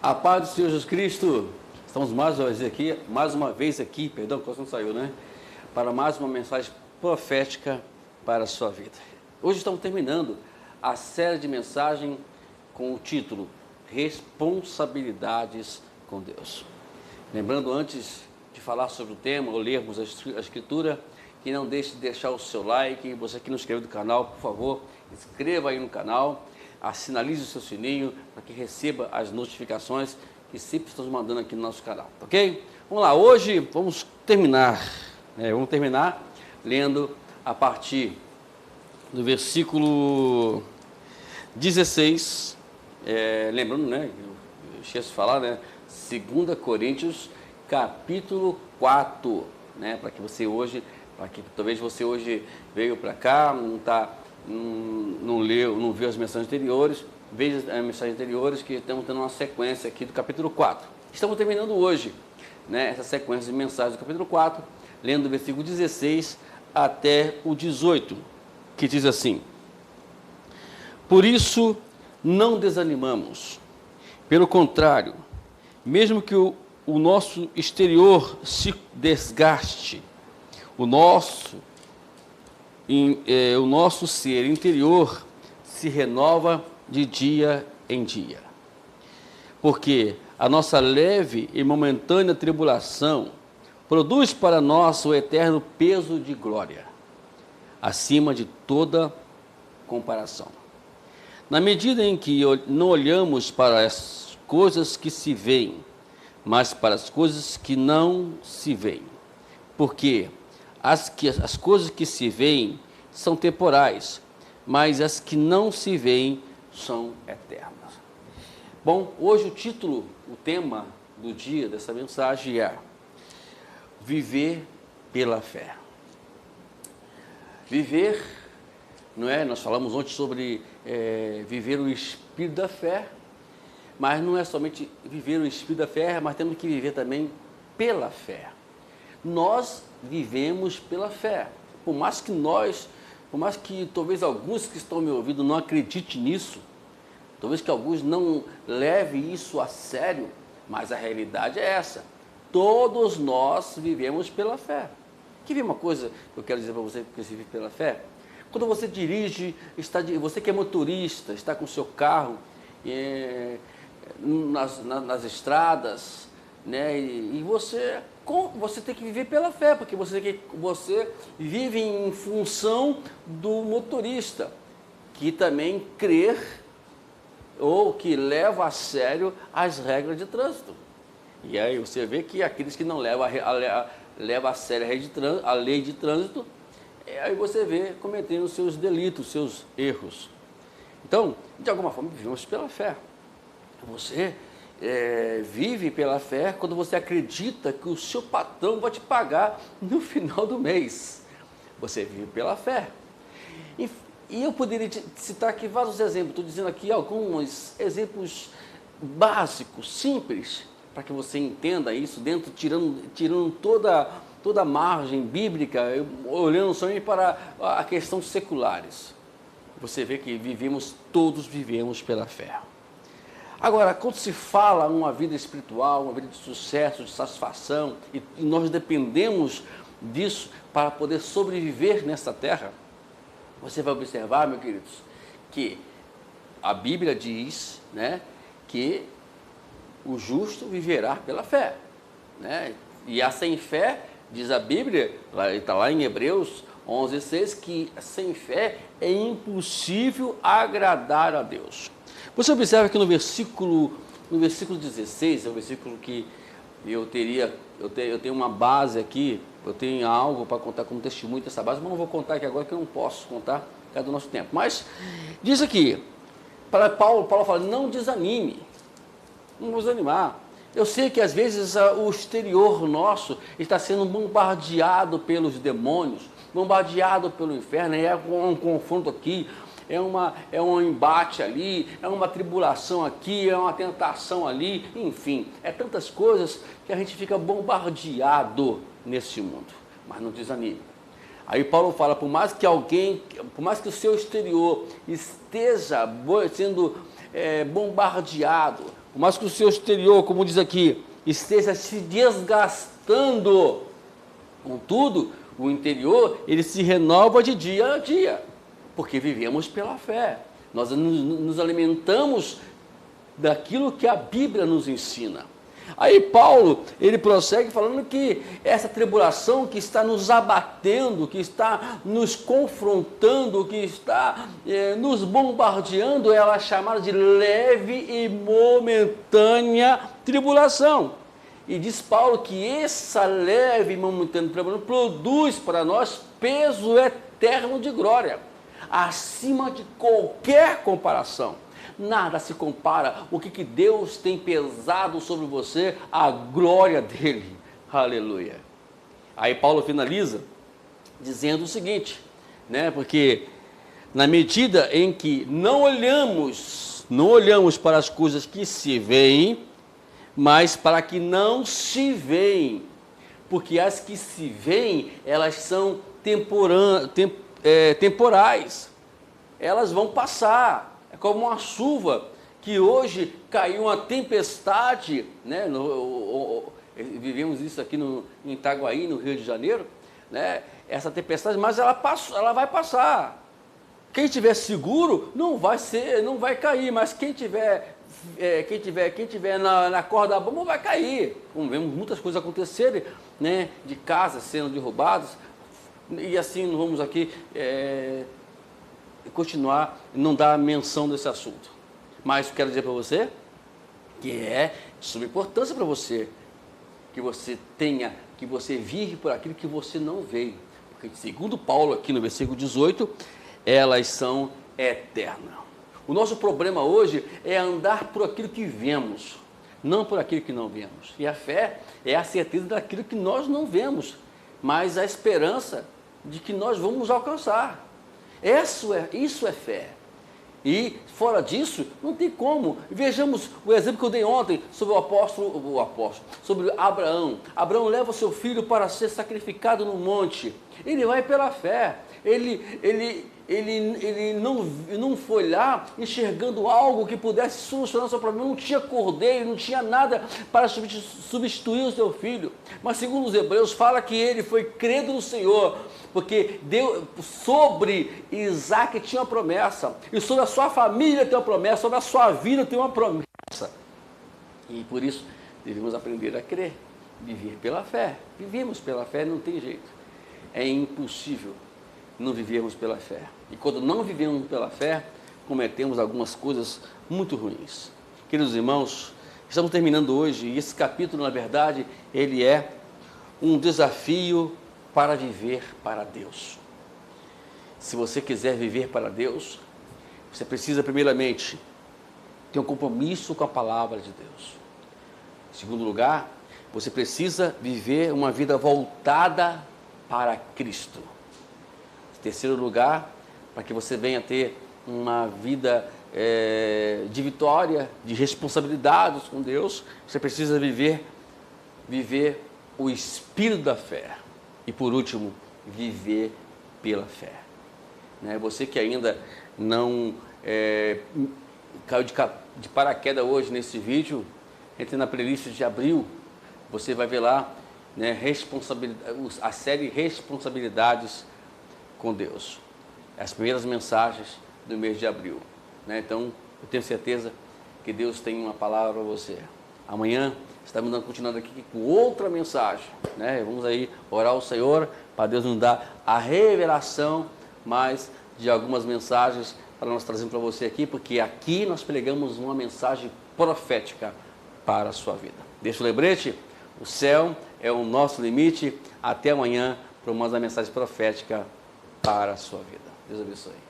A paz do Senhor Jesus Cristo. Estamos mais uma vez aqui, perdão, quase não saiu, né? Para mais uma mensagem profética para a sua vida. Hoje estamos terminando a série de mensagens com o título Responsabilidades com Deus. Lembrando, antes de falar sobre o tema, ou lermos a Escritura, que não deixe de deixar o seu like. Você que não inscreveu no canal, por favor, inscreva aí no canal, sinalize o seu sininho para que receba as notificações que sempre estamos mandando aqui no nosso canal, ok? Vamos lá, hoje vamos terminar lendo a partir do versículo 16, lembrando, né, eu esqueço de falar, né, 2 Coríntios, capítulo 4, né, para que talvez você hoje veio para cá, não leu, não viu as mensagens anteriores, veja as mensagens anteriores, que estamos tendo uma sequência aqui do capítulo 4. Estamos terminando hoje, né, essa sequência de mensagens do capítulo 4, lendo do versículo 16 até o 18, que diz assim: Por isso não desanimamos, pelo contrário, mesmo que o nosso exterior se desgaste, o nosso ser interior se renova de dia em dia. Porque a nossa leve e momentânea tribulação produz para nós o eterno peso de glória, acima de toda comparação. Na medida em que não olhamos para as coisas que se veem, mas para as coisas que não se veem. Porque as coisas que se veem são temporais, mas as que não se veem são eternas. Bom, hoje o tema do dia dessa mensagem é Viver pela fé. Viver, não é? Nós falamos ontem sobre viver o espírito da fé, mas não é somente viver o espírito da fé, mas temos que viver também pela fé. Nós vivemos pela fé. Por mais que talvez alguns que estão me ouvindo não acreditem nisso, talvez que alguns não levem isso a sério, mas a realidade é essa. Todos nós vivemos pela fé. Quer ver uma coisa que eu quero dizer para você que você vive pela fé? Quando você dirige, você que é motorista, está com o seu carro nas estradas, né, e você tem que viver pela fé, porque você vive em função do motorista, que também crê ou que leva a sério as regras de trânsito. E aí você vê que aqueles que não levam a sério a lei de trânsito, aí você vê cometendo seus delitos, seus erros. Então, de alguma forma, vivemos pela fé. Você vive pela fé quando você acredita que o seu patrão vai te pagar no final do mês. Você vive pela fé. E eu poderia citar aqui vários exemplos. Estou dizendo aqui alguns exemplos básicos, simples, para que você entenda isso, tirando toda a margem bíblica, olhando somente para a questão seculares. Você vê que todos vivemos pela fé. Agora, quando se fala uma vida espiritual, uma vida de sucesso, de satisfação, e nós dependemos disso para poder sobreviver nessa terra, você vai observar, meus queridos, que a Bíblia diz, né, que o justo viverá pela fé, né? E a sem fé, diz a Bíblia, está lá em Hebreus 11:6, que sem fé é impossível agradar a Deus. Você observa que no versículo 16, é o versículo que eu tenho uma base aqui, eu tenho algo para contar como testemunho dessa base, mas não vou contar aqui agora, que eu não posso contar por causa do nosso tempo. Mas diz aqui, para Paulo fala, não desanime, não vou desanimar. Eu sei que às vezes o exterior nosso está sendo bombardeado pelos demônios, bombardeado pelo inferno, é um confronto aqui, é um embate ali, é uma tribulação aqui, é uma tentação ali, enfim, é tantas coisas que a gente fica bombardeado nesse mundo, mas não desanime. Aí Paulo fala, por mais que o seu exterior esteja sendo bombardeado, por mais que o seu exterior, como diz aqui, esteja se desgastando, contudo, o interior, ele se renova de dia a dia, porque vivemos pela fé. Nós nos alimentamos daquilo que a Bíblia nos ensina. Aí Paulo, ele prossegue falando que essa tribulação que está nos abatendo, que está nos confrontando, que está nos bombardeando, ela é chamada de leve e momentânea tribulação. E diz Paulo que essa leve e momentânea tribulação produz para nós peso eterno de glória, acima de qualquer comparação. Nada se compara o que Deus tem pesado sobre você, a glória dele. Aleluia. Aí Paulo finaliza dizendo o seguinte, né? Porque na medida em que não olhamos para as coisas que se veem, mas para que não se veem. Porque as que se veem, elas são temporais. Elas vão passar. É como uma chuva, que hoje caiu uma tempestade, né? Vivemos isso aqui em Itaguaí, no Rio de Janeiro, né? Essa tempestade, mas ela vai passar. Quem tiver seguro não vai cair, mas quem tiver na corda da bomba vai cair. Como vemos muitas coisas acontecerem, né? De casas sendo derrubadas, e assim não vamos aqui continuar, não dar menção desse assunto. Mas quero dizer para você que é de suma importância para você que você vive por aquilo que você não vê. Porque segundo Paulo aqui no versículo 18, elas são eternas. O nosso problema hoje é andar por aquilo que vemos, não por aquilo que não vemos. E a fé é a certeza daquilo que nós não vemos, mas a esperança de que nós vamos alcançar. Isso é fé. E fora disso, não tem como. Vejamos o exemplo que eu dei ontem sobre o apóstolo, sobre Abraão. Abraão leva o seu filho para ser sacrificado no monte. Ele vai pela fé. Ele não foi lá enxergando algo que pudesse solucionar o seu problema. Não tinha cordeiro, não tinha nada para substituir o seu filho. Mas segundo os Hebreus, fala que ele foi crendo no Senhor, porque Deus, sobre Isaac tinha uma promessa, e sobre a sua família tem uma promessa, sobre a sua vida tem uma promessa. E por isso devemos aprender a crer, viver pela fé. Vivemos pela fé, não tem jeito. É impossível não vivermos pela fé. E quando não vivemos pela fé, cometemos algumas coisas muito ruins. Queridos irmãos, estamos terminando hoje, e esse capítulo, na verdade, ele é um desafio para viver para Deus. Se você quiser viver para Deus, você precisa, primeiramente, ter um compromisso com a palavra de Deus. Em segundo lugar, você precisa viver uma vida voltada para Cristo. Em terceiro lugar, para que você venha ter uma vida de vitória, de responsabilidades com Deus, você precisa viver o espírito da fé. E por último, viver pela fé. Né? Você que ainda não caiu de paraquedas hoje nesse vídeo, entre na playlist de abril, você vai ver lá, né, a série Responsabilidades com Deus. As primeiras mensagens do mês de abril. Né? Então, eu tenho certeza que Deus tem uma palavra para você. Amanhã, estamos continuando aqui com outra mensagem. Né? Vamos aí orar ao Senhor para Deus nos dar a revelação mais de algumas mensagens para nós trazermos para você aqui, porque aqui nós pregamos uma mensagem profética para a sua vida. Deixa o lembrete, o céu é o nosso limite. Até amanhã para mais uma mensagem profética para a sua vida. Deus abençoe.